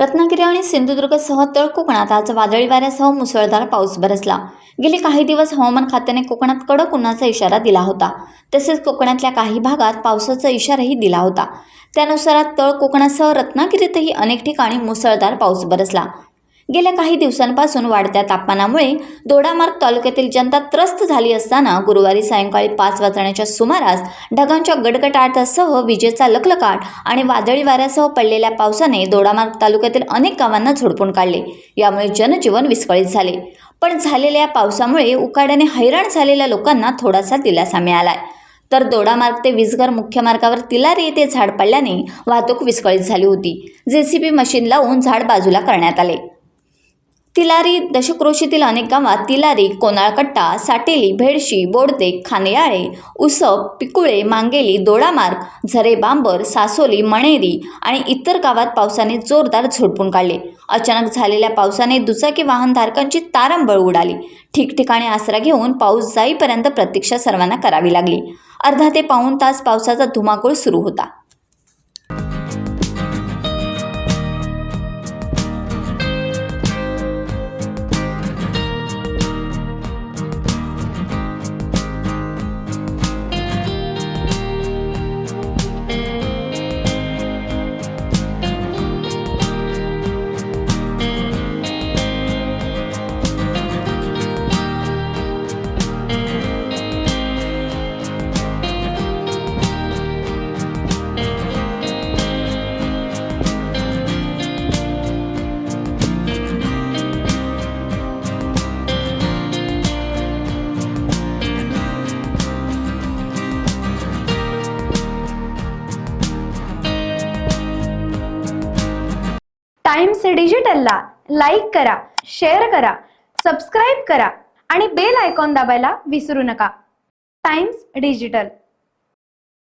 रत्नागिरी आणि सिंधुदुर्गसह तळ कोकणात आज वादळी वाऱ्यासह मुसळधार पाऊस बरसला। गेली काही दिवस हवामान खात्याने कोकणात कडक उन्हाचा इशारा दिला होता। तसेच कोकणातल्या काही भागात पावसाचा इशाराही दिला होता। त्यानुसार तळ कोकणासह रत्नागिरीतही अनेक ठिकाणी मुसळधार पाऊस बरसला। गेल्या काही दिवसांपासून वाढत्या तापमानामुळे दोडामार्ग तालुक्यातील जनता त्रस्त झाली असताना गुरुवारी सायंकाळी 5 वाजण्याच्या सुमारास ढगांच्या गडगडाटासह विजेचा लखलखाट आणि वादळी वाऱ्यासह पडलेल्या पावसाने दोडामार्ग तालुक्यातील अनेक गावांना झोडपून काढले। यामुळे जनजीवन विस्कळीत झाले। पण झालेल्या पावसामुळे उकाड्याने हैराण झालेल्या लोकांना थोडासा दिलासा मिळालाय। तर दोडामार्ग ते विसघर मुख्य मार्गावर तिलारी येथे झाड पडल्याने वाहतूक विस्कळीत झाली होती। जेसीबी मशीन लावून झाड बाजूला करण्यात आले। तिलारी दशक्रोशीतील अनेक गावात तिलारी, कोनाळकट्टा, साटेली, भेडशी, बोडदे, खानेयाळे, उसप, पिकुळे, मांगेली, दोडामार्ग, झरे बांबर, सासोली, मणेरी आणि इतर गावात पावसाने जोरदार झोडपून काढले। अचानक झालेल्या पावसाने दुचाकी वाहनधारकांची तारंबळ उडाली। ठिकठिकाणी आसरा घेऊन पाऊस जाईपर्यंत प्रतीक्षा सर्वांना करावी लागली। अर्धा ते पाऊण तास पावसाचा धुमाकूळ सुरू होता। टाइम्स डिजिटलला लाईक करा, शेअर करा, सबस्क्राईब करा आणि बेल आयकॉन दाबायला विसरू नका। Times digital.